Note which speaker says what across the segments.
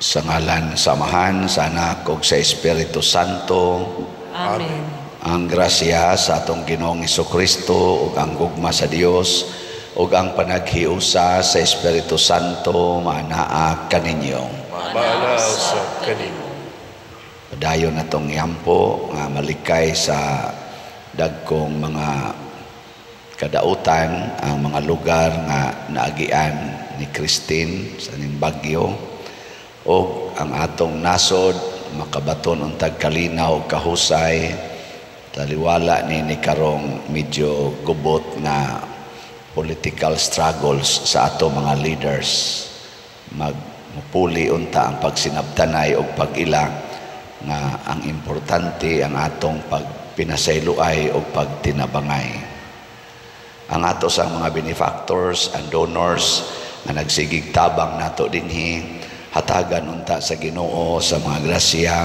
Speaker 1: Sa ngalan sa Amahan, sa Anak ug sa Espiritu Santo.
Speaker 2: Amen.
Speaker 1: Ang grasya sa atong Ginoong Hesukristo ug ang gugma sa Dios ug ang panaghiusa sa Espiritu Santo manaa kaninyo.
Speaker 3: Manaa sa kaninyo.
Speaker 1: Padayon natong yampo nga malikay sa dagkong mga kadautan ang mga lugar nga naagian ni Christine sa ning bagyo o ang atong nasod makabaton untag kalinaw ug kahusay taliwala ni karong medyo gubot nga political struggles sa ato mga leaders. Magmupuli unta ang pagsinabtanay o pag-ila nga ang importante ang atong pagpinasayloay o pagtinabangay. Ang ato sa mga benefactors and donors nga nagsigig tabang nato dinhi hatagan unta sa Ginoo sa mga grasya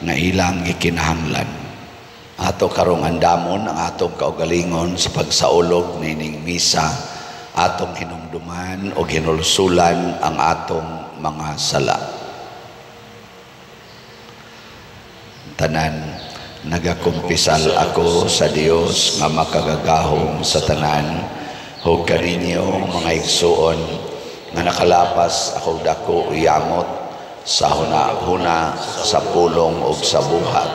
Speaker 1: nga ilang gikinahanglan. Ato karong andamon ang atong kaugalingon sa pagsaulog nining misa, atong hinumduman o hinulsulan ang atong mga sala. Tanan, nagakumpisal ako sa Dios nga makagagahom sa tanan, ug kaninyo mga igsuon nga nakalapas ako dako iyamot sa huna-huna sa pulong ug sa buhat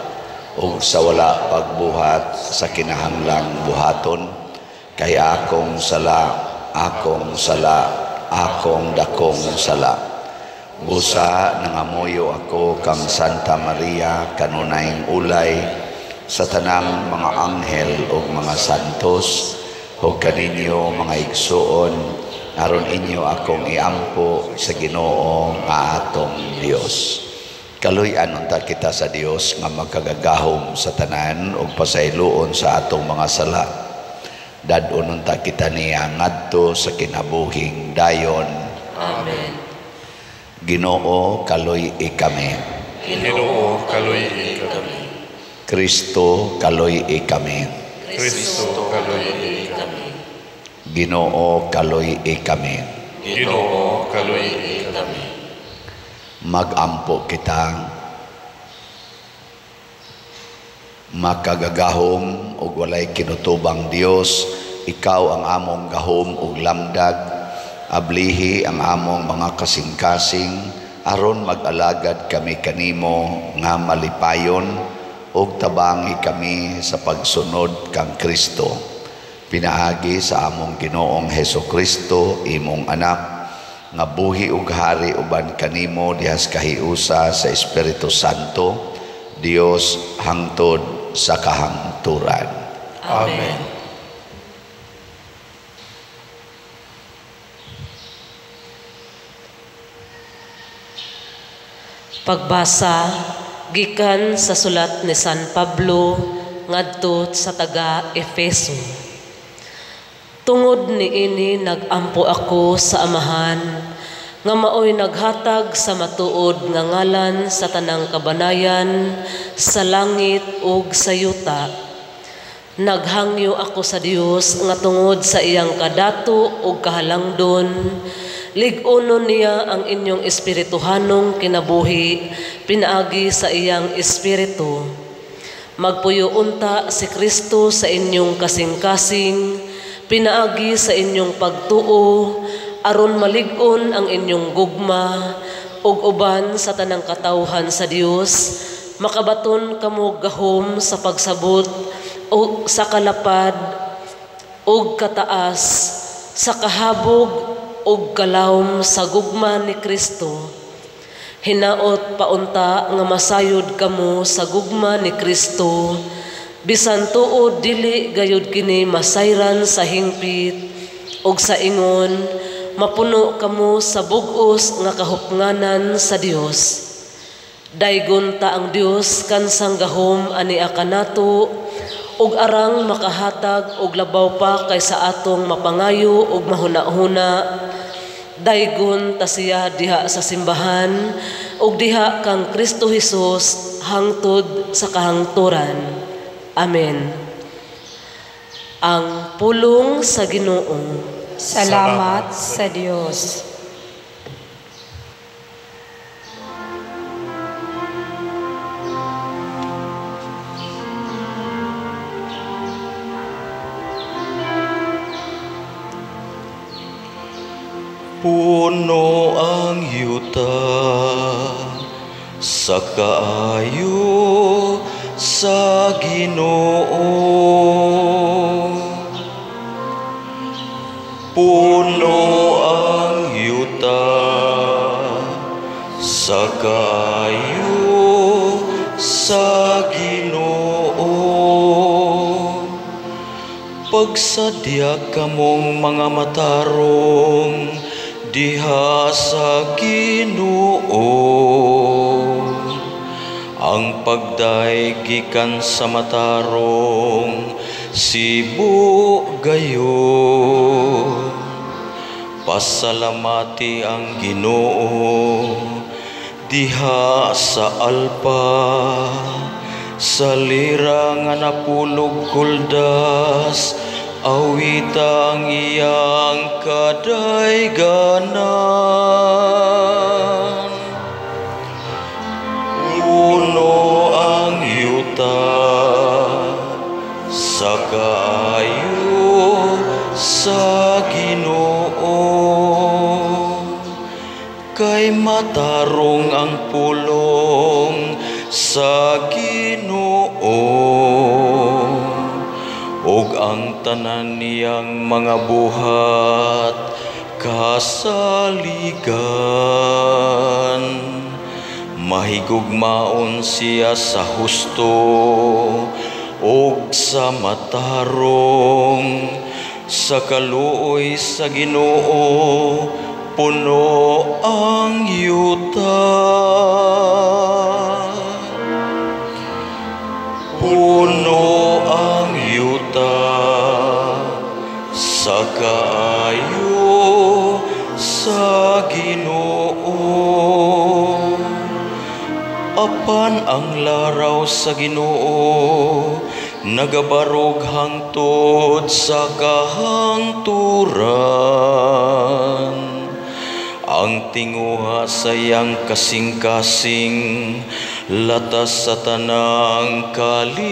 Speaker 1: ug sa wala pagbuhat sa kinahanglang buhaton kay akong dakong sala. Busa nangamuyo ako kang Santa Maria kanunayng ulay sa tanang mga anghel ug mga santos ug kaninyo mga igsuon aron inyo akong iampo sa Ginoo nga atong Dios. Kaluy-an unta kita sa Dios nga magkagagahom sa tanan ug pasayloon sa atong mga sala. Dad-on unta kita niya ngadto sa kinabuhing dayon.
Speaker 2: Amen.
Speaker 1: Ginoo kaluy-i kami.
Speaker 3: Ginoo kaluy-i kami.
Speaker 1: Kristo kaluy-i kami.
Speaker 3: Kristo kaluy-i kami.
Speaker 1: Ginoo kaluy-i kami.
Speaker 3: Ginoo kaluy-i kami.
Speaker 1: Magampo kita makagagahom ug walay kinutubang Dios, ikaw ang among gahom ug lamdag, ablihi ang among mga kasing-kasing aron mag-alagad kami kanimo nga malipayon ug tabangi kami sa pagsunod kang Kristo. Pinaagi sa among Ginoong Hesukristo imong anak nga buhi ug hari uban kanimo dihas kahiusa sa Espiritu Santo, Dios hangtod sa kahangturan.
Speaker 2: Amen. Pagbasa gikan sa sulat ni San Pablo ngadto sa taga Efeso. Tungod niini nagampo ako sa Amahan nga maoy naghatag sa matuod nga ngalan sa tanang kabanayan sa langit ug sa yuta. Naghangyo ako sa Dios nga tungod sa iyang kadato ug kahalangdon lig-unon niya ang inyong espirituhanong kinabuhi pinaagi sa iyang espiritu. Magpuyo unta si Kristo sa inyong kasing-kasing pinaagi sa inyong pagtuo aron malig-on ang inyong gugma ug uban sa tanang katawhan sa Dios makabaton kamo gahom sa pagsabot o sa kalapad ug kataas sa kahabog ug kalawom sa gugma ni Kristo. Hinaot paunta nga masayod kamo sa gugma ni Kristo bisan tuod dili gayud kini masayran sa hingpit ug sa ingon mapuno kamo sa bug-os nga kahupnganan sa Dios. Daygon ta ang Dios kansang gahom ani kanato ug arang makahatag og labaw pa kaysa atong mapangayo ug mahuna-huna. Daygon ta siya diha sa simbahan ug diha kang Kristo Hesus hangtod sa kahangturan. Amen. Ang pulong sa Ginoo.
Speaker 4: Salamat sa Diyos. yuta sa kaayo sa Ginoo. Puno ang yuta sa kaayo sa Ginoo. Pagsadya kamong mga matarong diha sa Ginoo. Ang pagday gikan sa matarong Sibu gayo. Pasalamati ang Ginoo diha sa alpa, sa lira nga napulog kuldas, awita ang iyang kadayganan. Puno ang yuta sa kaayo sa Ginoo. Kay matarong ang pulong sa Ginoo, ug ang tanan niyang mga buhat kasaligan. Mahigugmaon siya sa husto ug sa matarong, sa kaluoy sa Ginoo puno ang yuta. Puno ang yuta sa kaayo sa Ginoo. Apan ang laraw sa Ginoo nagabarog hangtod sa kahangturan. Ang tinguha sa iyang kasing-kasing latas sa tanang kaliwatan.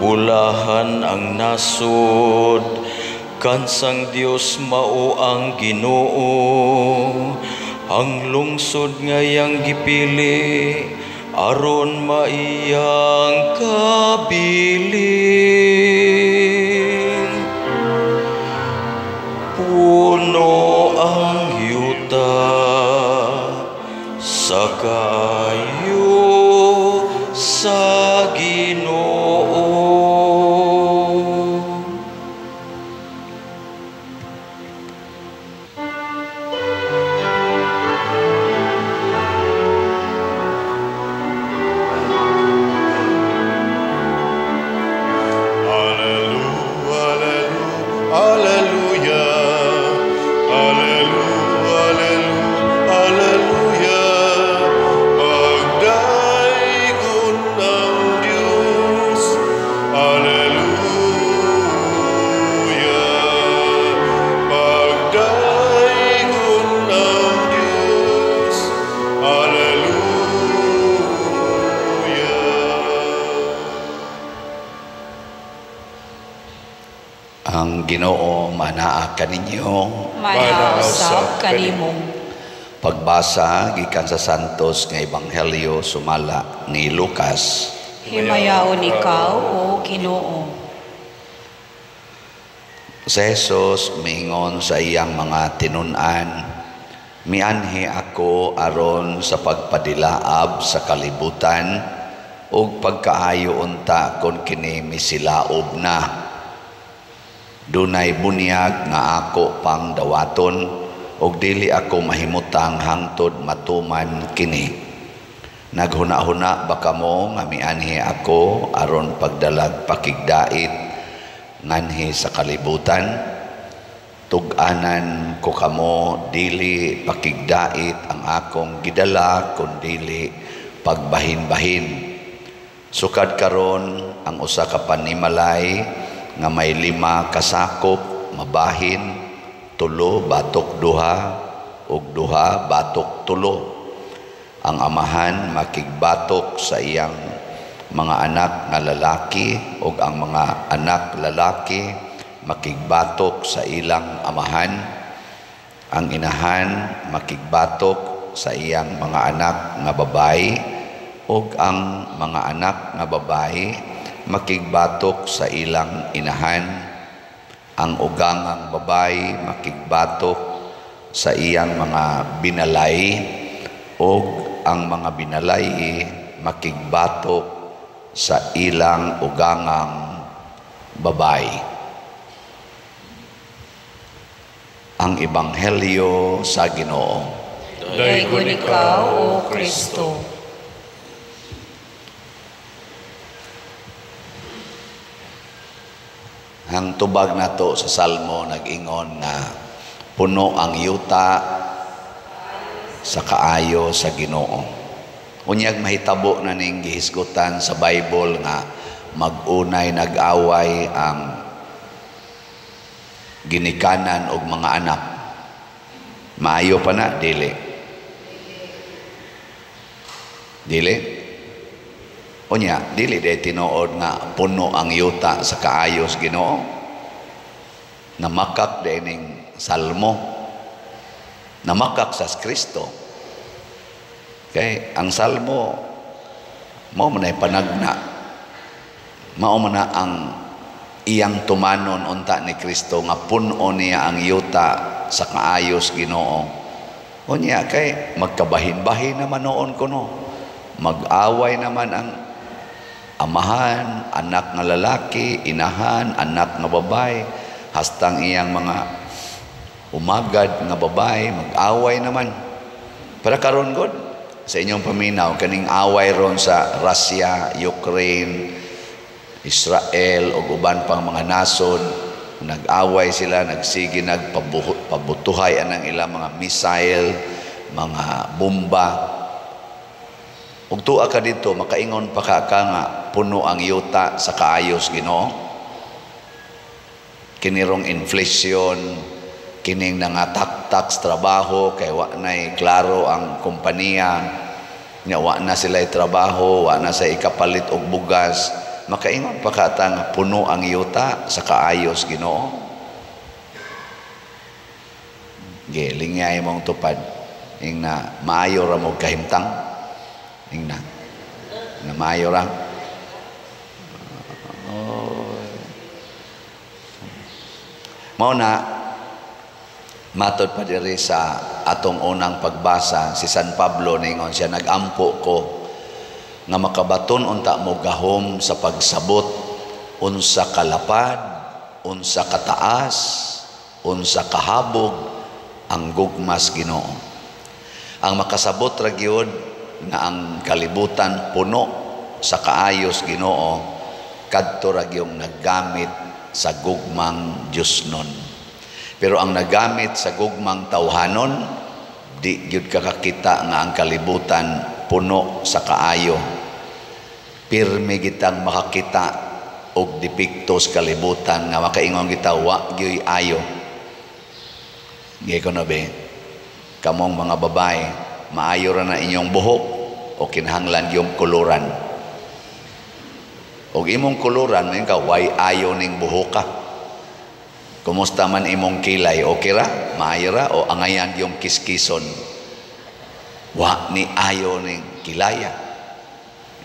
Speaker 4: Bulahan ang nasod kansang Dios mao ang Ginoo. Ang lungsod ngayang gipili aron maiyang kabilin. Puno ang yuta sa kaayo sa Ginoo.
Speaker 1: Ang Ginoo manaa kaninyo.
Speaker 5: Manausap kanimo.
Speaker 1: Pagbasa gikan sa Santos nga Ebanghelyo sumala ni Lucas.
Speaker 5: Himayaon ikaw, O Ginoo.
Speaker 1: Si Jesus miingon sa iyang mga tinun-an, mianhi ako aron sa pagpadilaab sa kalibutan ug pagkaayo unta kon kini misilaob na. Dunay bunyag nga ako pang dawaton ug dili ako mahimutang hangtod matuman kini. Naghuna-huna ba kamo nga mianhi ako aron pagdalag pakigdait nganhi sa kalibutan? Tug-anan ko kamo dili pakigdait ang akong gidala kundili pagbahin-bahin. Sukad karon ang usa ka panimalay nga may 5 kasakop mabahin, 3 batok 2 ug 2 batok 3. Ang amahan makigbatok sa iyang mga anak nga lalaki ug ang mga anak lalaki makigbatok sa ilang amahan. ang inahan makigbatok sa iyang mga anak nga babayi ug ang mga anak nga babayi makigbatok sa ilang inahan, ang ugangang babayi makigbatok sa iyang mga binalay ug ang mga binalay makigbatok sa ilang ugangang babayi. Ang Ebanghelyo sa Ginoo.
Speaker 5: Daygon ikaw, O Kristo.
Speaker 1: Ang tubag nato sa Salmo nag-ingon nga puno ang yuta sa kaayo sa Ginoo. Unyag mahitabo na ning gihisgutan sa Bible nga mag-unay nag-away ang ginikanan og mga anak. Maayo pa na dili. Dili. Unya, dili day tinuod nga puno ang yuta sa kaayos Ginoo. Namakak day ning Salmo. Namakak sa Kristo. Okay, ang Salmo mao man ay panagna. Mao man na ang iyang tumanon unta ni Kristo nga puno niya ang yuta sa kaayos Ginoo. Unya kay magkabahin-bahin naman noon kuno. Mag-away naman ang amahan, anak nga lalaki, inahan, anak nga babae, hastang iyang mga umagad nga babae, mag-away naman. Para karon god sa inyong paminaw kaning away ron sa Russia, Ukraine, Israel o uban pang mga nasod, nag-away sila, nagsige nagpabutuhay anang ilang mga missile, mga bomba. Ug tuwa ka dito, makaingon pa ka nga puno ang yuta sa kaayos Ginoo. Kinirong inflation, kining nangatak-tak trabaho kay wa nay klaro ang kompanya, nya wa na sila trabaho, wa na sa ikapalit og bugas. Makaingon pa ka nga puno ang yuta sa kaayos Ginoo. Lingay mong tupad ing na maayo ra mo kahimtang. Ing na maayo ra. Mao na matod pa diri sa atong unang pagbasa si San Pablo ningon siya, nagampo ko nga makabaton unta mo gahom sa pagsabot unsa kalapad, unsa kataas, unsa kahabog ang gugmas Ginoo. Ang makasabot ra gyud nga ang kalibutan puno sa kaayos Ginoo kadto ra gyung naggamit sa gugmang Diosnon. Pero ang nagamit sa gugmang tawhanon, di gyud kakakita nga ang kalibutan puno sa kaayo. Pirmi gitang makakita og depekto sa kalibutan nga makaingon kita wa gyoy ayo. Gay ko na be, kamong mga babae, maayo ra na inyong buhok o kinahanglan yung kuluran. Og imong kuluran, may ka, way ayo ning buhok ka. Kumusta man imong kilay, okay ra? Maayo ra? O angayan yung kiskison? Wa ni ayo ning kilaya.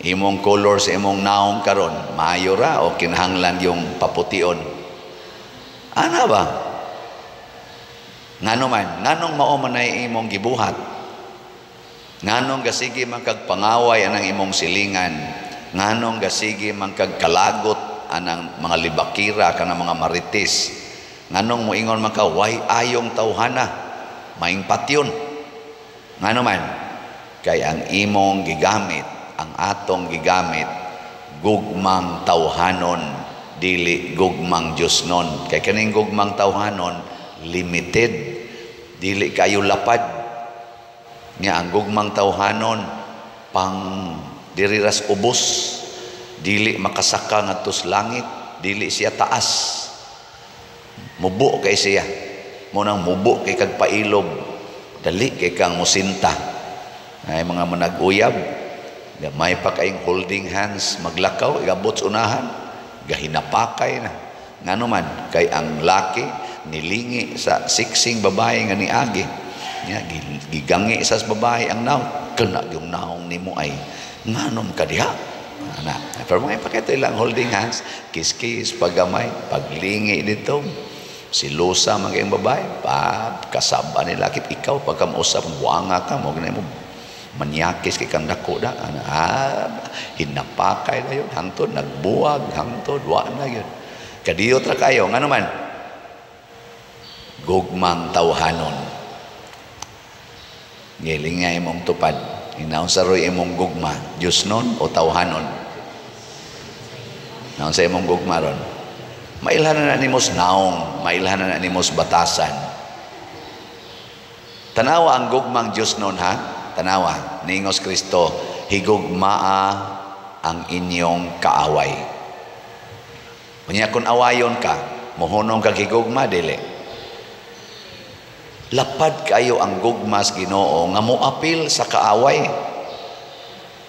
Speaker 1: Imong color sa imong naong karon, maayo ra? O kinahanglan yung papution? Ana ba? Ngano man? Nganong mao man ay imong gibuhat? Nganong gasige man kag pangaway anang imong silingan? Nganong gasige man kag kalagot anang mga libakira kanang mga marites? Nganong moingon man ka way ayong tawhana, maing patyon? Ngano man? Kay ang imong gigamit, ang atong gigamit, gugmang tawhanon, dili gugmang Diosnon. Kay kaning gugmang tawhanon limited, dili kayo lapad. Nya ang gugmang tawhanon pang diriras ubos, dili makasaka ngadto sa langit, dili siya taas. Mubo kay siya, mo nang mubo kay kag pailob, dali kay kang musinta. Ay mga manag-uyab, may pa kayong holding hands, maglakaw, igabot sa unahan, gahinapakay na. Ngano man, kay ang laki, nilingi sa siksing babae nga niagi. Nya gigangi sa babae ang naon. Kana yung naong nimo ay nganom ka diha. Ana, pero mga pakita ilang holding hands, kiss-kiss, paggamay, paglingi dito. Si Lusa maging babae, kasaba nila kip ikaw pagkamusap buanga ka mo ganay mo manyakis kay kang dako da. Hinapakay na yun hangtod nagbuwag hangtod wa na yun. Kadiyot ra kayo ngano man gugmang tawhanon. Ngilingay imong tupad. Inaon sa roy imong gugma, Diyos nun o tawhanon? Naon sa imong gugma ron? Mailhanan na nimos naong, mailhanan na nimos batasan. Tanawa ang gugmang Diyos nun ha? Tanawa, ningos Kristo, higugmaa ang inyong kaaway. Kunya kung awayon ka, mohonong kag higugma, dili. Lapad kayo ang gugmas Ginoo nga moapil sa kaaway.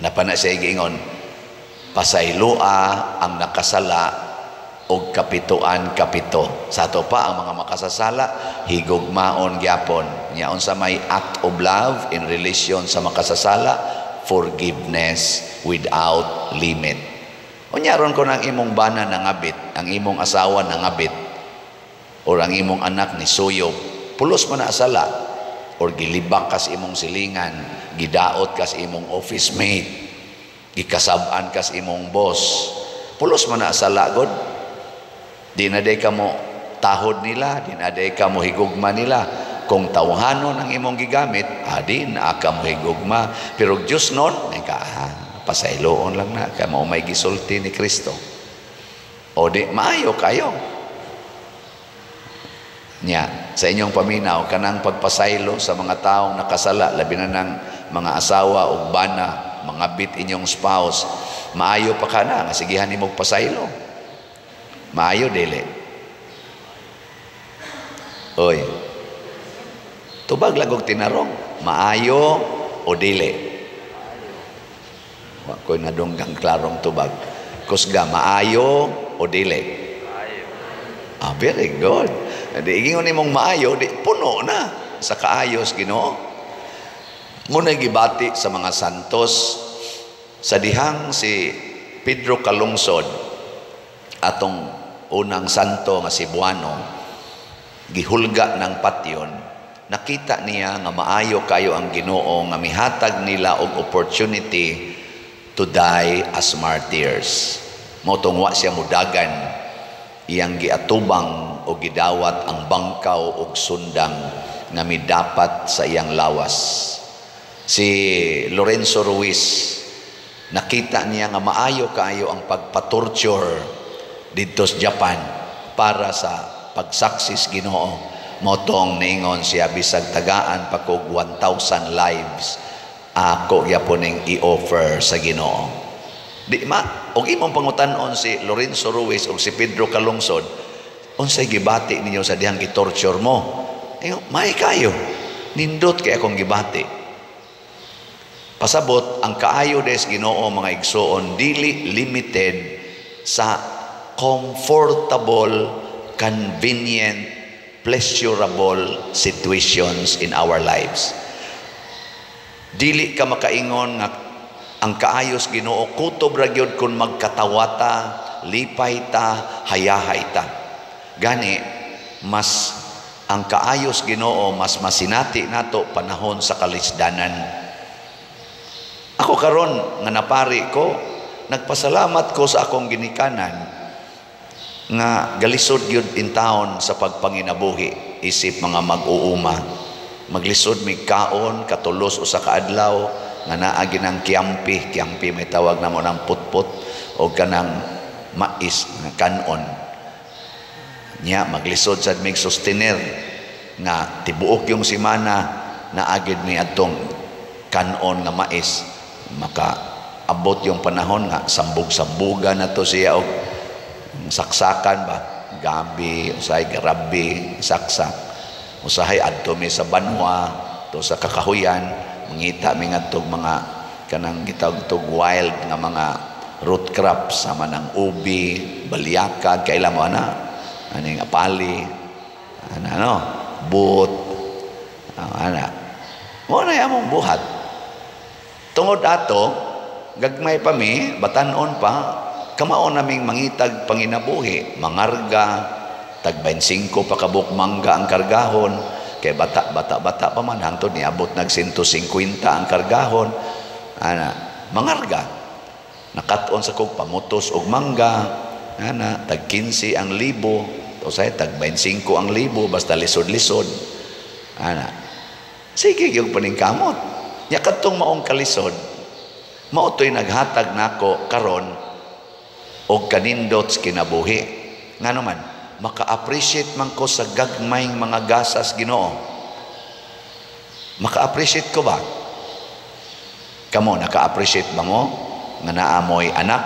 Speaker 1: Napana siya giingon, pasaylua ang nakasala og kapituan kapito. Sa ato pa ang mga makasasala higugmaon gyapon. Nya unsa may act of love in relation sa makasasala, forgiveness without limit. Unya ron ko nang imong bana nangabit, ang imong asawa nangabit, or ang imong anak ni suyop, pulos man na asala, or gilibak kas imong silingan, gidaot kas imong office mate, gikasab-an kas imong boss, pulos man na asala god. Di na day ka mo tahod nila, di na day ka mo higugma nila. Kung tawhanon ang imong gigamit, di na ka mo higugma. Pero Diyos nun, pasayloon lang na, kaya mo may gisulti ni Kristo. O di, maayo kayo. Nya, sa inyong paminaw, kanang pagpasaylo sa mga taong nakasala, labi na ng mga asawa o bana, mga bit inyong spouse, maayo pa ka na, sigihan ni mong pasaylo. Maayo, dili. Oy, tubag lagog tinarong, maayo o dili? Wako'y nadunggang klarong tubag. Kusga, maayo o dili? Very good. Di ingon nimong maayo, di puno na sa kaayos Ginoo. Muna gibati sa mga santos sa dihang si Pedro Calungsod, atong unang santo nga Cebuano, gihulga ng patyon. Nakita niya nga maayo kayo ang Ginoo nga mihatag nila og opportunity to die as martyrs. Motong wa siya mudagan, iyang giatubang o gidawat ang bangkaw og sundang nga midapat sa iyang lawas. Si Lorenzo Ruiz, nakita niya nga maayo kaayo ang pagpatorture dito sa Japan para sa pagsaksis Ginoo. Motong ningon siya bisag tagaan pa kog 1,000 lives ako gyaponing i-offer sa Ginoo. Di ma, og imong pangutanon si Lorenzo Ruiz og si Pedro Calungsod, unsay gibati ninyo sa dihang gitorture mo? May kayo, nindot kay akong gibati. Pasabot, ang kaayo des Ginoo mga igsoon, dili limited sa comfortable, convenient, pleasurable situations in our lives. Dili ka makaingon nga ang kaayos Ginoo kutob ra gyud kun magkatawata, lipay ta, hayahay ta. Gani mas ang kaayos Ginoo mas masinati nato panahon sa kalisdanan. Ako karon nga napari ko, nagpasalamat ko sa akong ginikanan nga galisod gyud in taon sa pagpanginabuhi isip mga mag-uuma. Maglisod mi kaon katulos usa ka adlaw nga naa ginang kiampi may tawag namo ng putput o kanang mais nga kanon. Nya maglisod sad mig sustenir nga tibuok yung simana na agid ni atong kanon nga mais. Maka abot yung panahon nga sambog-sambugan na to siya og saksakan ba, gabi, usahay garabi, saksak, usahay adto mi sa banwa, to sa kakahuyan, mangita mi ngadtog mga kanang gitawag wild nga mga root crops sama ng ubi, balyakag, kailan mo na, aning apali, Ana no, but ana. Mo na among buhat. Tungod ato, gagmay pa mi, batanon pa, kamao naming mangitag panginabuhi, mangarga, tag 25 pa kabuk mangga ang kargahon, kay bata pa man hangtod ni abot nag 150 ang kargahon. Ana, mangarga. Nakaton sa kog pamutos og mangga, ana, tag 15 ang libo, o say tag 25 ang libo basta lisod-lisod. Ana. Sige yung paningkamot. Nya kadtong maong kalisod, mao toy naghatag nako karon og kanindot kinabuhi. Ngano man, maka-appreciate man ko sa gagmayng mga gasas Ginoo. Maka-appreciate ko ba? Kamo naka-appreciate ba mo nga naamoy anak?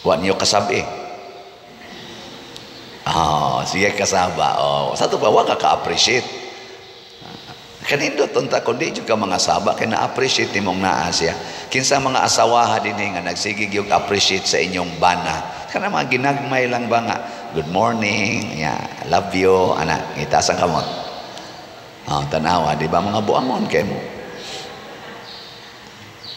Speaker 1: Wa niyo kasabi. Sige kasaba. Sa to pa wa ka-appreciate. Kanindot unta kundi jud ka mga saba kay na-appreciate nimong naa siya. Kinsa mga asawaha dinhi nga nagsigig yung appreciate sa inyong bana. Kana mga ginagmay lang ba nga, good morning, love you, ana, itaas ang kamot. Tanawa, di ba mga buangon kay mo?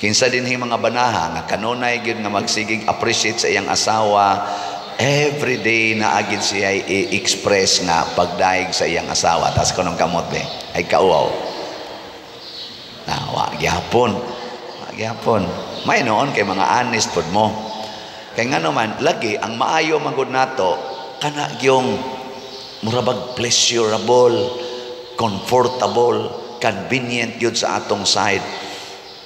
Speaker 1: Kinsa dinhi mga banaha nga kanunay gyud nga magsigig appreciate sa iyang asawa, every day na agid siya i-express nga pagdaig sa iyang asawa. Tas kunong kamot be, ay kauaw. Wa gyapon. May noon kay mga honest pod mo. Kay ngano man lagi ang maayo magud nato kana gyung murabag pleasurable, comfortable, convenient gyud sa atong side.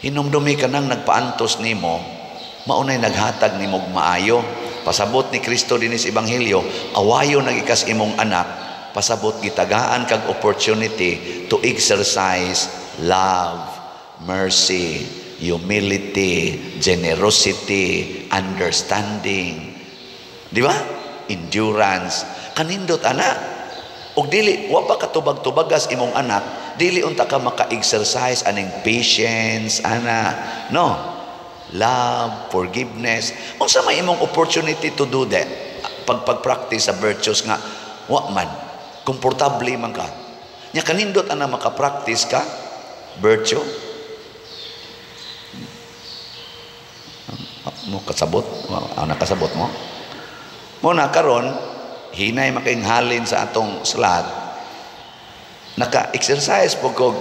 Speaker 1: Hinumdumi ka nang nagpaantos nimo, maunay naghatag nimo maayo. Pasabot ni Kristo dinis ebanghelyo, awayo nagikas imong anak, pasabot gitagaan kag opportunity to exercise love, mercy, humility, generosity, understanding. Di ba? Endurance. Kanindot ana. Og dili wa pa katubag-tubagas imong anak, dili unta ka maka-exercise aning patience ana. No. Love, forgiveness. Unsa may imong opportunity to do that? Pag-practice sa virtues nga wa man komportable man ka. Nya kanindot ana maka-practice ka virtue. Mo kasabot, nakasabot mo. Mo na karon hinay makainghalin sa atong salat. Naka-exercise po ko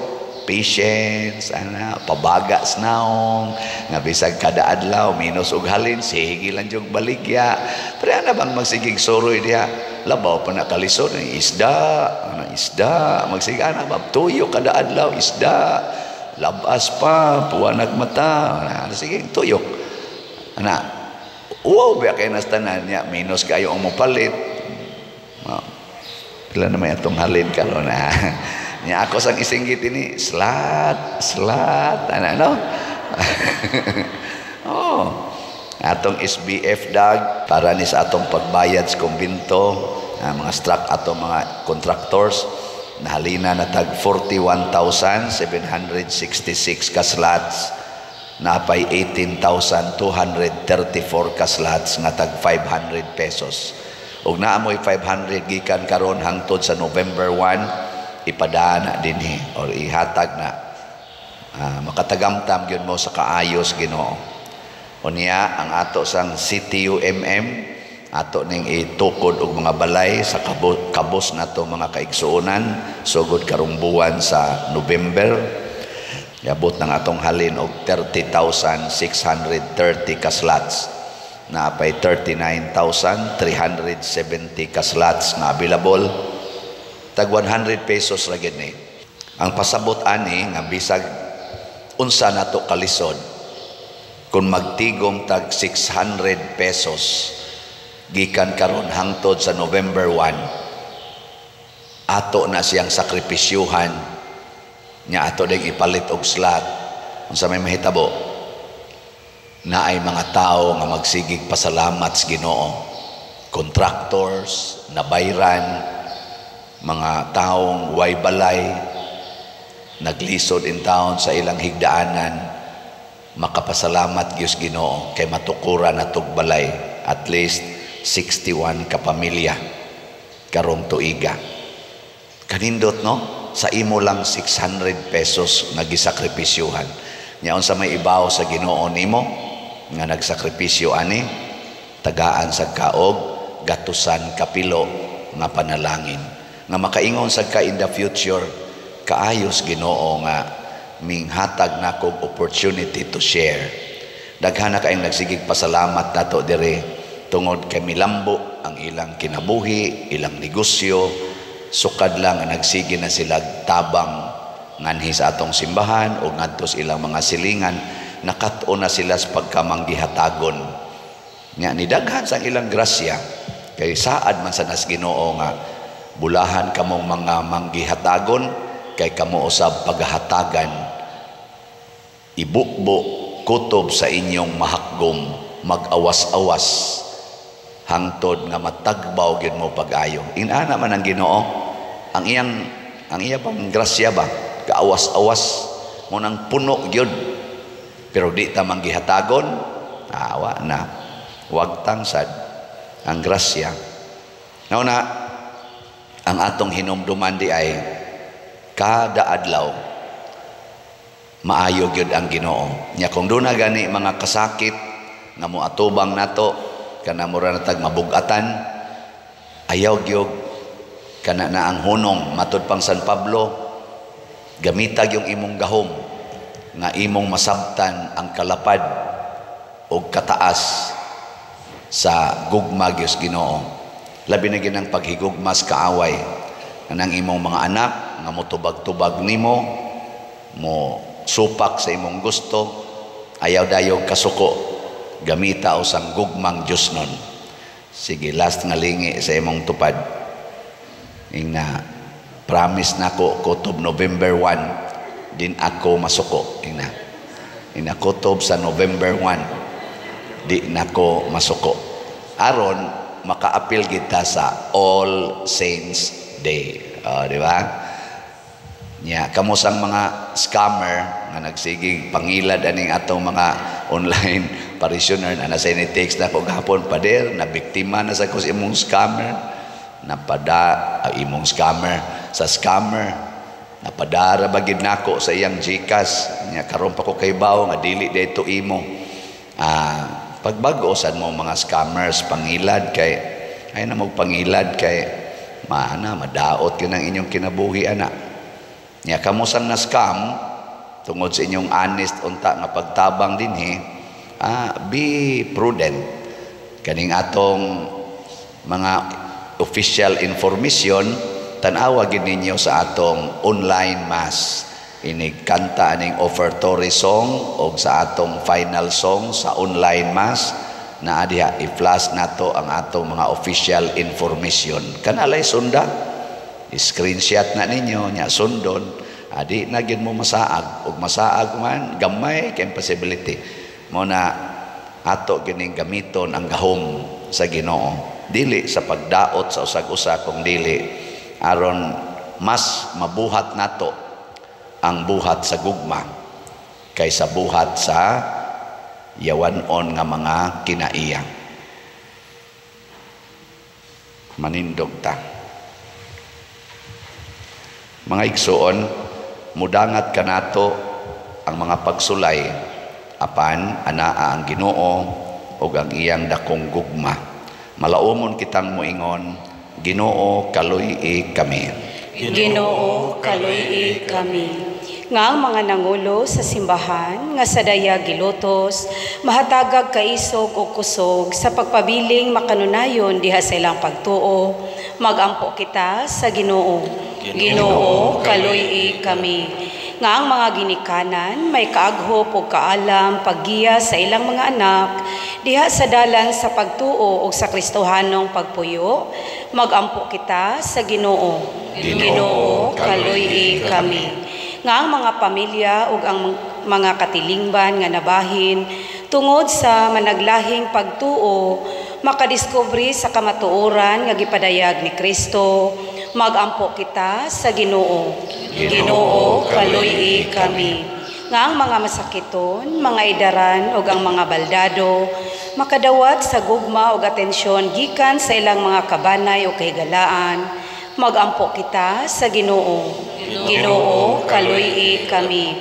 Speaker 1: patience, pabaga snaong, nga bisag kada adlaw minus og halin sige lang jog baligya. Pero ana bang magsigig soroy diha? Labaw pa na kalisod isda, magsige ana ba tuyo kada adlaw isda. Labas pa puwanag mata. Sige tuyok. Ana, wow, biya kayo nastanan niya, minus kayo ang mupalit. Pila na may atong halin ka na. Niya ako sang isinggit ini, slat, ano? Atong SBF dag, para ni sa atong pagbayad sa kumbinto, mga atong mga contractors, nahalina na tag 41,766 ka slots. Napay 18,234 ka slots nga tag 500 pesos. Ug naamoy 500 gikan karon hangtod sa November 1 ipadana dinhi or ihatag na. Makatagamtam gyud mo sa kaayos Ginoo. Unya ang ato sang CTUMM ato ning itukod og mga balay sa kabos nato mga kaigsuonan sugod karong buwan sa November. Yabot ng atong halin og 30,630 ka slots. Naapay 39,370 ka slots na available. Tag 100 pesos ra gid ni. Ang pasabot ani nga bisag unsa nato kalisod kung magtigom tag 600 pesos gikan karon hangtod sa November 1 ato na siyang sakripisyuhan nya ato ding ipalit og slot. Unsa may mahitabo na ay mga tao nga magsigig pasalamat sa Ginoo, contractors nabayran, mga taong way balay naglisod in town sa ilang higdaanan, makapasalamat gyud sa Ginoo kay matukuran natog balay at least 61 ka pamilya. karong tuiga. Kanindot no, sa imo lang 600 pesos nagisakripisyuhan. Nyaon sa may ibaw sa Ginoo nimo nga nagsakripisyo ani, tagaan sa kaog, gatusan kapilo nga panalangin. Nga makaingon sa ka in the future, kaayos Ginoo nga minghatag na kog opportunity to share. Daghan na kayong nagsigig pasalamat nato dire tungod kay milambo ang ilang kinabuhi, ilang negosyo, sukad lang ang nagsige na sila tabang nganhi sa atong simbahan o ngadto sa ilang mga silingan, nakat-o na sila sa pagkamanggihatagon. Nya ni daghan sa ilang grasya kay saad man sa nas Ginoo nga bulahan kamong mga manggihatagon kay kamo usab paghahatagan, ibukbo kutob sa inyong mahakgom, mag-awas-awas hangtod nga matagbaw gyud mo pag-ayo. Inana man ang Ginoo, ang iya pang grasya ba, kaawas-awas mo nang puno gyud, pero di ta manggihatagon, awa na, wag tangsad ang grasya. Nauna, ang atong hinumduman di ay kada adlaw maayo gyud ang Ginoo. Nya kung doon na gani mga kasakit nga moatubang nato, kana mura natag mabugatan, ayaw gyud kana na ang hunong matud pang San Pablo, gamitag yung imong gahom nga imong masabtan ang kalapad o kataas sa gugma gyud Ginoo. Labi na ginang paghigugmas kaaway nang imong mga anak nga motubag-tubag nimo, mo supak sa imong gusto, ayaw dayog kasuko, gamita usang gugmang Diyos nun. Sige, last nga lingi sa imong tupad. Ingna, promise na ko, kutob November 1, din ako masuko. Ingna kutob sa November 1, di nako masuko. Aron, maka-appeal kita sa All Saints Day. Di ba? Nya kamusang mga scammer nga nagsigig pangilad aning atong mga online parishioner na nasa ni text na ko gahapon, pader na biktima na sa kus imong scammer, napada imong scammer sa scammer, napadara bagid nako sa iyang GCash. Nya karon pa ko kay bawo nga dili dayto imo. Pagbag-o sad mo mga scammers pangilad kay ay na mo pangilad kay madaot yun ang inyong kinabuhi ana. Nya kamusang na scam tungod sa inyong honest unta nga pagtabang dinhi, be prudent. Kaning atong mga official information, tan-awa gid ninyo sa atong online mass. Inig kanta aning offertory song o sa atong final song sa online mass na adiha i-flash nato ang atong mga official information. Kanalay sunda, screenshot na ninyo nya sundon, adi na gyud mo masaag, ug masaag man gamay kay possibility mo na ato gining gamiton ang gahom sa Ginoo, dili sa pagdaot sa usag-usa kung dili aron mas mabuhat nato ang buhat sa gugma kaysa buhat sa yawanon nga mga kinaiya. Manindog ta. Mga igsoon, mudangat kanato ang mga pagsulay apan anaa ang Ginoo ug ang iyang dakong gugma. Malaumon kitang moingon, Ginoo kaluy-i kami.
Speaker 5: Ginoo kaluy-i kami. Nga ang mga nangulo sa simbahan, nga sa daya gilutos, mahatagag kaisog o kusog sa pagpabiling makanunayon diha sa ilang pagtuo, magampo kita sa Ginoo. Ginoo kaluy-i kami. Nga ang mga ginikanan, may kaaghop o kaalam, paggiya sa ilang mga anak, diha sa dalan sa pagtuo o sa Kristohanong pagpuyo, magampo kita sa Ginoo. Ginoo kaluy-i kami. Nga ang mga pamilya ug ang mga katilingban nga nabahin tungod sa managlahing pagtuo, makadiskubre sa kamatuoran nga gipadayag ni Kristo, magampo kita sa Ginoo. Ginoo kaluy-i kami. nga ang mga masakiton, mga idaran o ang mga baldado makadawat sa gugma o atensyon gikan sa ilang mga kabanay o kahigalaan. Magampo kita sa Ginoo. Ginoo, kaluy kami.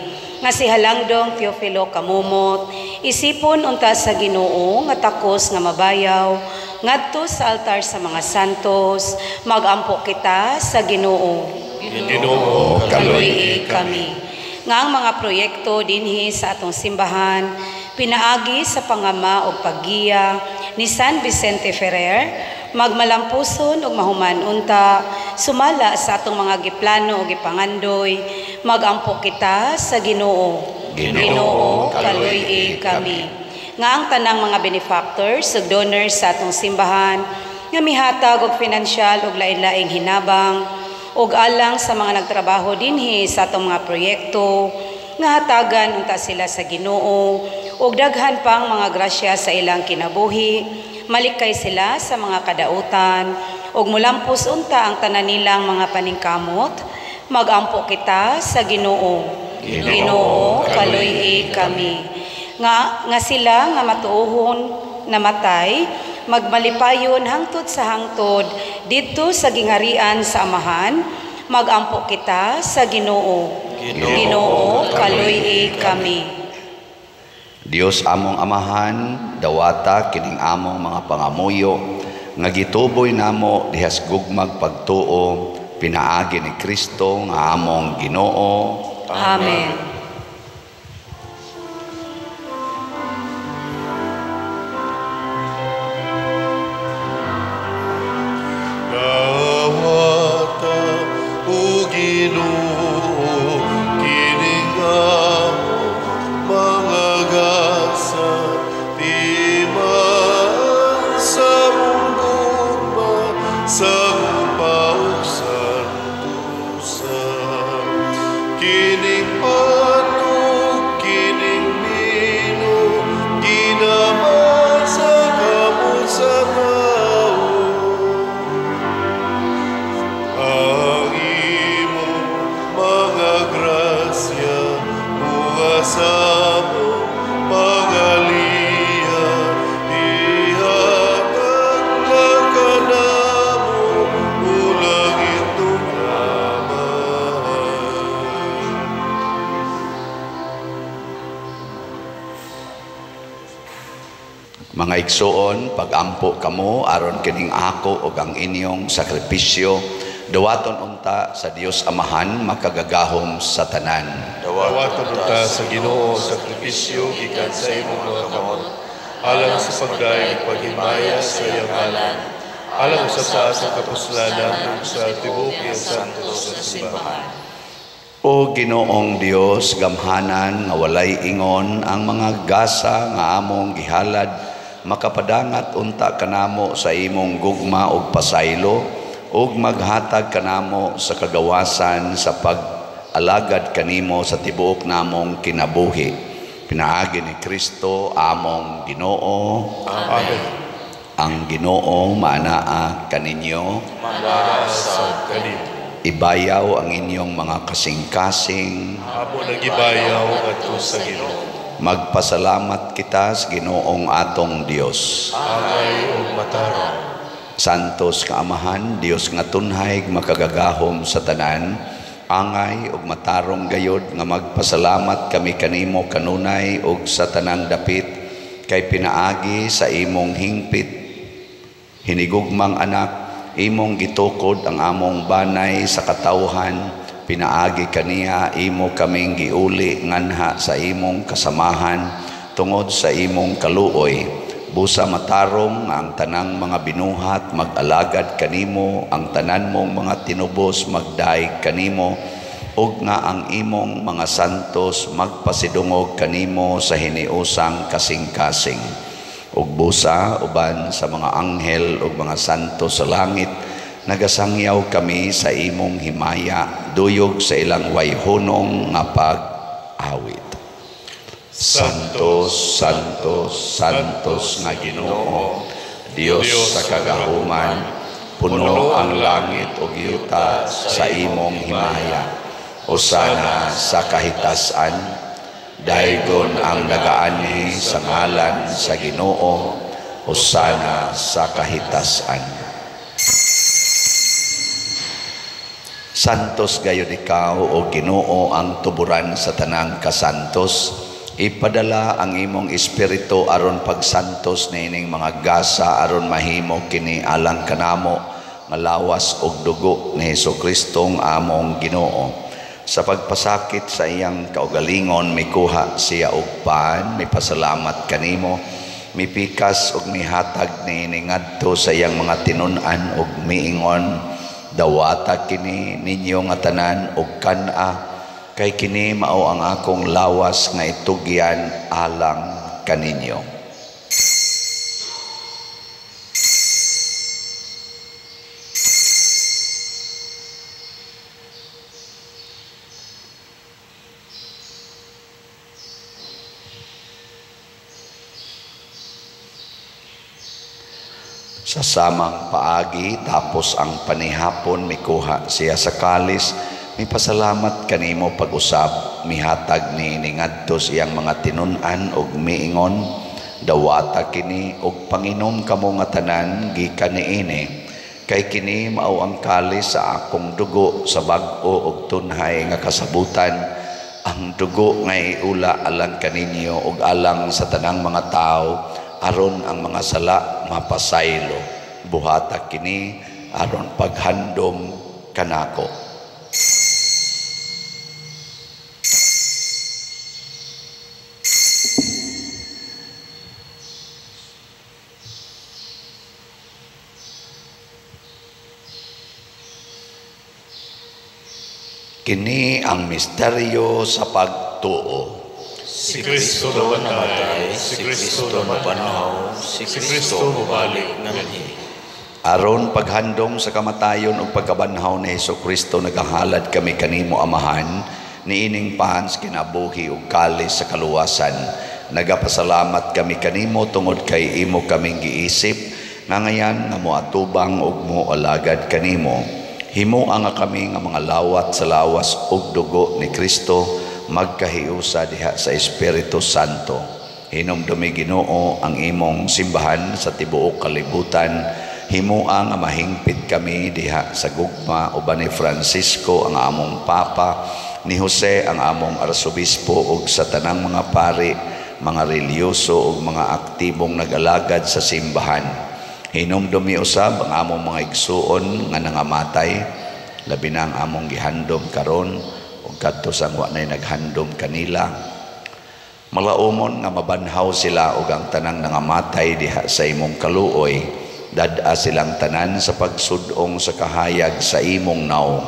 Speaker 5: Nga si Halangdong Teofilo Kamumot, isipon unta sa Ginoo nga takos nga mabayaw, ngadto sa altar sa mga santos, magampo kita sa Ginoo.
Speaker 3: Ginoo,
Speaker 5: Kaluy kami. Nga ang mga proyekto dinhi sa atong simbahan, pinaagi sa pangama o paggiya ni San Vicente Ferrer, magmalampuson o mahuman unta, sumala sa atong mga giplano o gipangandoy, magampo kita sa Ginoo. Ginoo, kaluy kami. Nga ang tanang mga benefactors ug donors sa atong simbahan, nga mihatag og pinansyal og lain-laing hinabang, ug alang sa mga nagtrabaho dinhi sa atong mga proyekto, nga hatagan unta sila sa Ginoo, ug daghan pang mga grasya sa ilang kinabuhi, malikay sila sa mga kadautan, ug mulampos unta ang tanan nilang mga paningkamot, magampo kita sa Ginoo. Ginoo, kaluy kami. Nga sila nga matuohon namatay, magmalipayon hangtod sa hangtod didto sa gingharian sa Amahan, magampo kita sa Ginoo. Ginoo, kaluy kami.
Speaker 1: Dios among Amahan, dawata kining among mga pangamuyo, nga gituboy namo dihas gugmag pagtuo, pinaagi ni Kristo nga among Ginoo.
Speaker 5: Amen.
Speaker 3: Dawata o Ginoo, kining among mga gasa, timaan sa mundugma, sa upaw santusan. Kining panog, kining mino, ginaman sa kamot sa tao. Ang imong mga grasya, ugasamo, pagaliya, ihatag na kanamo, ulang itong laman.
Speaker 1: Mga igsoon, pagampo kamo aron kining ako ug ang inyong sakripisyo, dawaton unta sa Dios Amahan makagagahom sa tanan.
Speaker 3: Dawaton unta sa Ginoo sakripisyo gikan sa imong mga kamot, alang sa pagdaig paghimaya sa iyang ngalan, alang sa taas ang kapuslanan ug sa tibuok iyang santos sa simbahan.
Speaker 1: O Ginoong Dios, gamhanan nga walay ingon ang mga gasa nga among gihalad, makapadangat unta kanamo sa imong gugma ug pasaylo, ug maghatag kanamo sa kagawasan sa pag-alagad kanimo sa tibuok namong kinabuhi. Pinaagi ni Kristo among Ginoo.
Speaker 3: Amen.
Speaker 1: Ang Ginoo maanaa kaninyo.
Speaker 3: Manasab kanimo.
Speaker 1: Ibayaw ang inyong mga kasing-kasing.
Speaker 3: Amo nagibayaw ngadto sa Ginoo.
Speaker 1: Magpasalamat kita sa Ginoong atong Dios.
Speaker 3: Angay ug matarong.
Speaker 1: Santos nga Amahan, Dios nga tunhay makagagahom sa tanan, angay ug matarong gayod nga magpasalamat kami kanimo kanunay ug sa tanang dapit, kay pinaagi sa imong hingpit hinigugmang anak, imong gitukod ang among banay sa katawhan, pinaagi kaniya imo kaming giuli nganha sa imong kasamahan tungod sa imong kaluoy. Busa matarong nga ang tanang mga binuhat mag-alagad kanimo, ang tanan mong mga tinubos magdaig kanimo, ug nga ang imong mga santos magpasidungog kanimo sa hiniusang kasing-kasing. Ug busa uban sa mga anghel ug mga santos sa langit, nagasangyaw kami sa imong himaya, duyog sa ilang wayhunong nga pag-awit. Santos, Santos, Santos nga Ginoo, Dios sa kagahuman, puno ang langit ug yuta sa imong himaya. Hosana sa kahitasan, Daygon ang nagaanhi sa ngalan sa Ginoo, hosana sa kahitasan. Santos gayud ikaw o Ginoo ang tuburan sa tanang kasantos. Ipadala ang imong espiritu aron pagsantos niining mga gasa aron mahimo kini alang kanamo nga lawas og dugo ni Hesukristo ang among Ginoo. Sa pagpasakit sa iyang kaugalingon mikuha siya og paan, mipasalamat kanimo, mipikas og mihatag niining ngadto sa iyang mga tinun-an og miingon, dawata kini ninyo nga tanan og kana, kay kini mao ang akong lawas nga itugyan alang kaninyo. Sa samang paagi tapos ang panihapon mikuha siya sa kalis, mipasalamat kanimo pag-usab, mihatag ni ngadto siyang mga tinun-an og miingon, dawata kini og panginom kamo nga tanan gikan niini, kay kini mao ang kalis sa akong dugo sa bag-o og tunhay nga kasabutan, ang dugo nga iula alang kaninyo og alang sa tanang mga tao aron ang mga sala mapasaylo. Buhata kini aron paghandom kanako. Kini ang misteryo sa pagtuo.
Speaker 3: Si Kristo daw namatay, si Kristo daw mabanhaw, si Kristo mabalik nganhi.
Speaker 1: Aron paghandom sa kamatayon ug pagkabanhaw ni Hesukristo nagahalad kami kanimo amahan, niining pahans kinabuhi ug kalis sa kaluwasan. Nagapasalamat kami kanimo tungod kay imo kaming giisip, nga ngayan nga moatubang ug moalagad kanimo. Himo nga kami nga mga lawat sa lawas ug dugo ni Kristo, magkahiusa diha sa Espiritu Santo. Hinumdumi Ginoo ang imong simbahan sa tibuok kalibutan. Himoa nga mahingpit kami diha sa gugma uban ni Francisco ang among Papa, ni Jose ang among Arsobispo ug sa tanang mga pari, mga reliyoso ug mga aktibong nag-alagad sa simbahan. Hinumdumi usab ang among mga igsuon nga nangamatay, labi na ang among gihandom karon ug kadto sang wa nay naghandom kanila. Malaumon nga mabanhaw sila ug ang tanang nangamatay diha sa imong kaluoy, dad-a silang tanan sa pagsudong sa kahayag sa imong naong.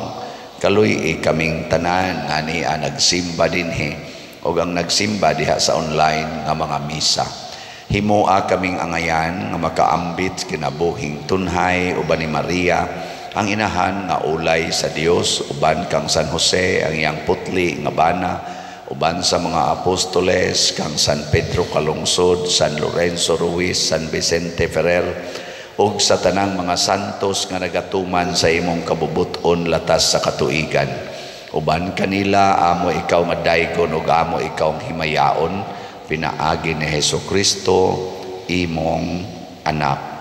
Speaker 1: Kaluy kaming tanan nga niya nagsimba dinhi ug ang nagsimba diha sa online nga mga misa. Himoa kaming angayan nga makaambit kinabuhing tunhay uban ni Maria, ang inahan nga ulay sa Dios, uban kang San Jose ang iyang putli nga bana, uban sa mga apostoles kang San Pedro Kalungsod, San Lorenzo Ruiz, San Vicente Ferrer, ug sa tanang mga santos nga nagatuman sa imong kabubuton latas sa katuigan. Uban kanila amo ikaw nga daygon ug amo ikaw ang himayaon, pinaagi ni Hesukristo imong anak.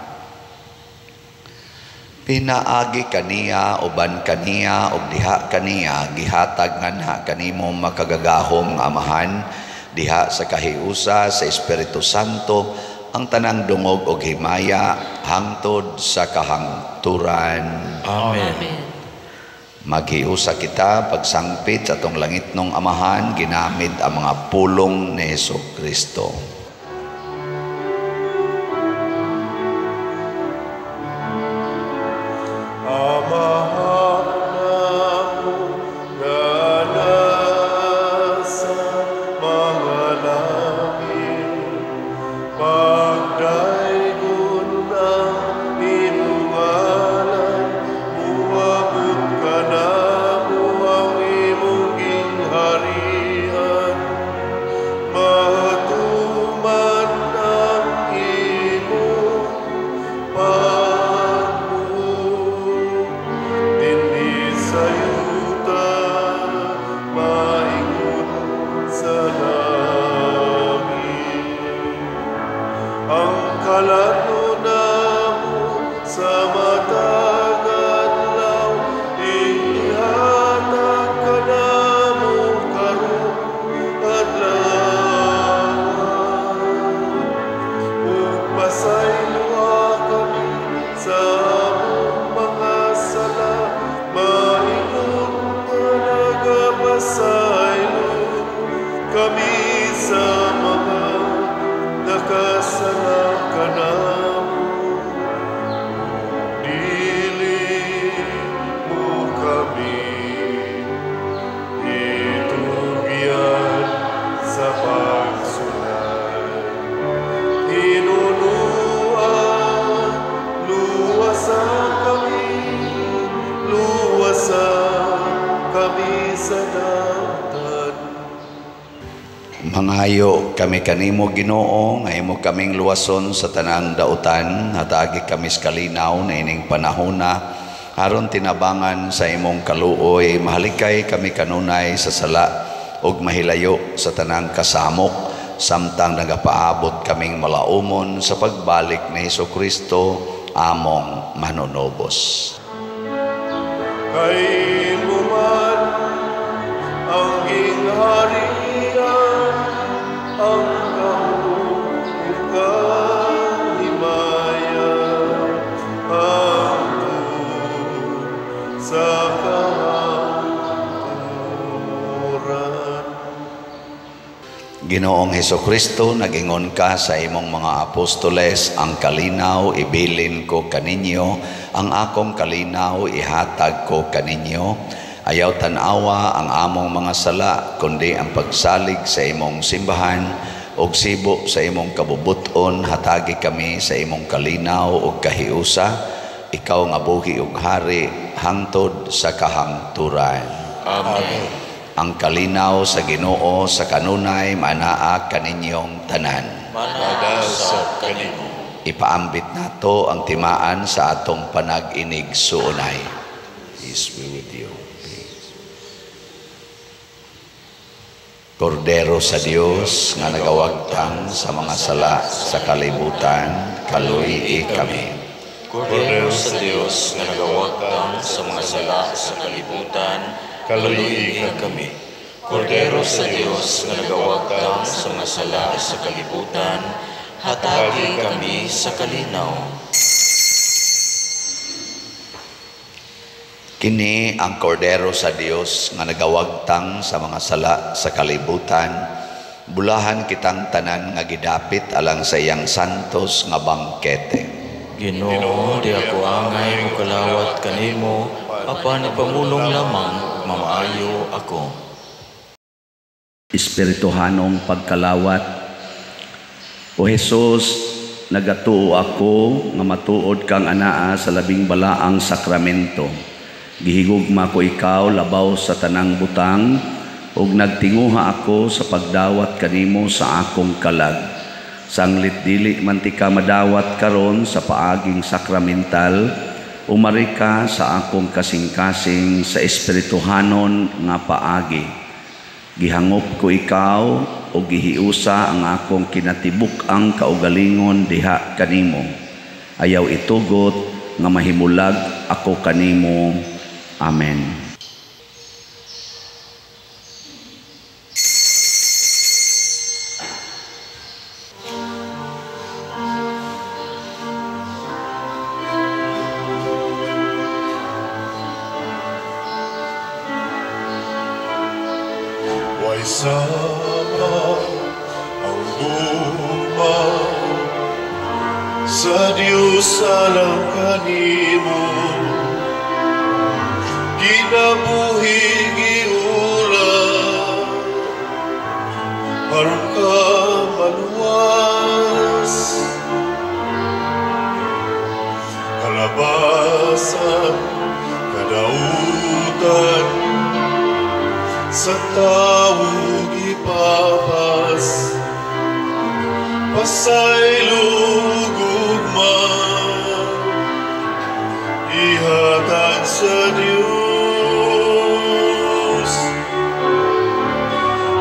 Speaker 1: Pinaagi kaniya uban kaniya ug diha kaniya gihatag nganha kanimo makagagahom nga amahan, diha sa kahiusa sa Espiritu Santo ang tanang dungog og himaya hangtod sa kahangturan.
Speaker 3: Amen.
Speaker 1: Maghiusa kita pagsangpit sa atong langitnong amahan ginamit ang mga pulong ni Hesukristo.
Speaker 3: Mahatunggal Alano namo sa matag adlaw, ihatag ka namo karon adlaw. Ug pasayloa kami sa among mga sala, maingon nga nagapasaylo kami sa mga nakasala ka namo. Dili mo kami itugyan sa pagsulay. Hinunuan, luwasan kami sa datan.
Speaker 1: Mangayo kami kanimo Ginoo, nga imo kaming luwason sa tanang dautan, hatagi kami sa kalinaw na ining panahona, aron tinabangan sa imong kaluoy, mahalikay kami kanunay sa sala, ug mahilayo sa tanang kasamok, samtang nagapaabot kaming malaumon sa pagbalik ni Hesukristo, among manunobos.
Speaker 3: Kay mo man ang gingharian, ang kahimayan, hangtod sa kahangturan.
Speaker 1: Ginoong Hesukristo, nagingon ka sa imong mga apostoles, ang kalinaw ibilin ko kaninyo, ang akong kalinaw ihatag ko kaninyo. Ayaw tanawa ang among mga sala, kundi ang pagsalig sa imong simbahan, og sibo sa imong kabubuton, hatagi kami sa imong kalinaw ug kahiusa, ikaw nga buhi ug hari, hangtod sa kahangturan.
Speaker 4: Amen.
Speaker 1: Ang kalinaw sa Ginoo sa kanunay manaa kaninyong tanan.
Speaker 4: Manaal sa kanimo.
Speaker 1: Ipaambit nato ang timaan sa atong panag-inig suunay. Peace be with you. Kordero sa Dios nga nagawagtang sa mga sala sa kalibutan, kaluii kami.
Speaker 4: Kordero sa Dios nga nagawagtang sa mga sala sa kalibutan, kaluii kami. Kordero sa Dios nga nagawagtang sa mga sala sa kalibutan, hatagi kami sa kalinaw.
Speaker 1: Kini ang kordero sa Dios nga nagawagtang sa mga sala sa kalibutan, bulahan kitang tanan nga gidapit alang sa iyang santos nga bangkete.
Speaker 4: Ginoo, di ako angay mo kalawat kanimo, apan ipamulong lamang mamaayo ako.
Speaker 1: Espirituhanong pagkalawat, O Jesus, nagatuo ako nga matuod kang anaa sa labing balaang sakramento. Gihigugma ko ikaw labaw sa tanang butang, ug nagtinguha ako sa pagdawat kanimo sa akong kalag. Sanglit dili man ti ka madawat karon sa paaging sakramental, umari ka sa akong kasing-kasing sa espirituhanon nga paagi. Gihangop ko ikaw o gihiusa ang akong kinatibuk ang kaugalingon diha kanimo. Ayaw itugot nga mahimulag ako kanimo. Amen.
Speaker 3: Way sama ang guma sa Diyos alang kanimo, kinabuhi giulang aron ka maluwas, kalabasan kadautan sa tao gipapas, pasaylog ugma ihatag sa Diyos.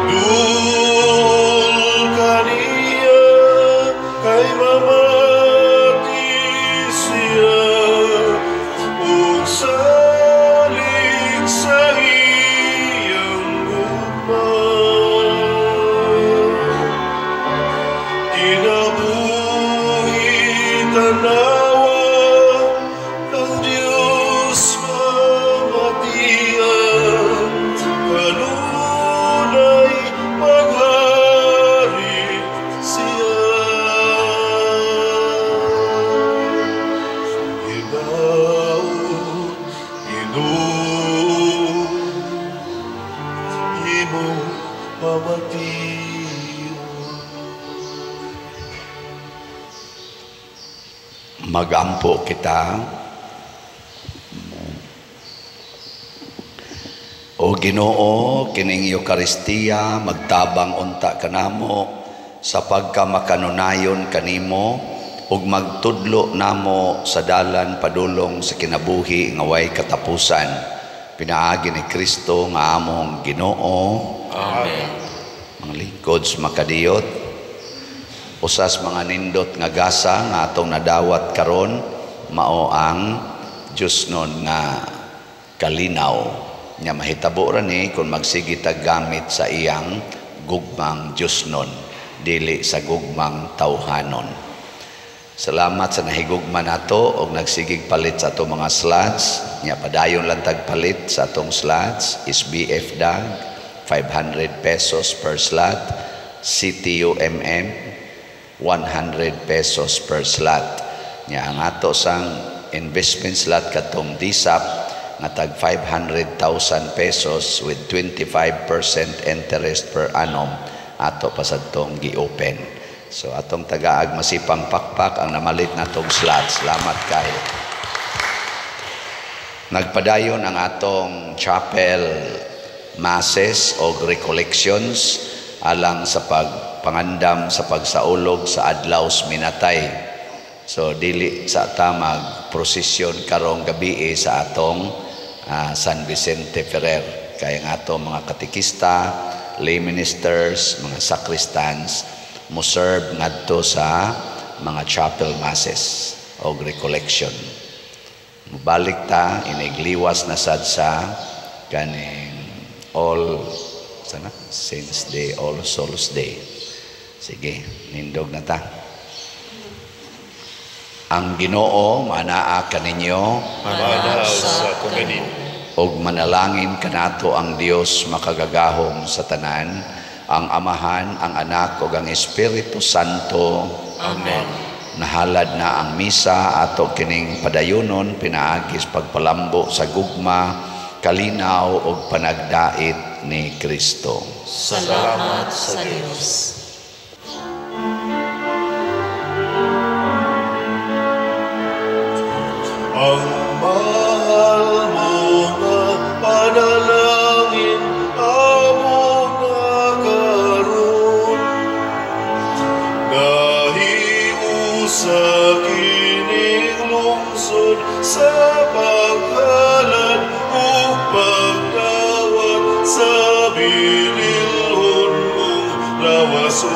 Speaker 3: Dul kaniya kay mama
Speaker 1: Magampo kita o Ginoo kining Eucharistia magtabang unta kanamo sa pagkamakanunayon kanimo ug magtudlo namo sa dalan padulong sa kinabuhi nga way katapusan pinaagi ni Kristo nga among Ginoo.
Speaker 4: Amen.
Speaker 1: Mga lingkod makadiyot usas mga nindot nga gasa nga atong nadawat karon mao ang Diyos nun nga kalinaw nya mahitabo ra ni kung magsige tag gamit sa iyang gugmang Diyos nun dili sa gugmang tawhanon. Salamat sa nahigugma nato og nagsigig palit sa atong mga slots nya padayon lang tag palit sa atong slots SBF DAG 500 pesos per slot, CTUMM 100 pesos per slot. Nya ang ato sang investment slot katong DSAP nga tag 500,000 pesos with 25% interest per annum ato pa sadtong gi-open. So atong tagaag masipang pakpak ang namalit natong slots. Salamat kayo. Nagpadayon ang atong chapel masses o recollections alang sa pagpangandam sa pagsaulog sa adlaws minatay. So dili sa tamag prosesyon karong gabi sa atong San Vicente Ferrer kay ang atong mga katekista, lay ministers, mga sacristans mo serve ngadto sa mga chapel masses o recollection. Mubalik ta inigliwas na sad sa kaning all sana Saints Day, All Souls Day. Sige, nindog na ta. Ang Ginoo manaa kaninyo,
Speaker 3: Manaa sa kumanin.
Speaker 1: og manalangin kanato ang Dios makagagahom sa tanan, ang Amahan, ang Anak ug ang Espiritu Santo.
Speaker 4: Amen.
Speaker 1: Nahalad na ang misa ato kining padayonon pinaagis pagpalambo sa gugma, kalinaw ug panagdait ni Kristo.
Speaker 2: Salamat sa Diyos.
Speaker 3: Ang mahal mo nga panalangin amo na karon nahiusa kining lungsod sa paghalad o pagdawat sa binilhon mong lawas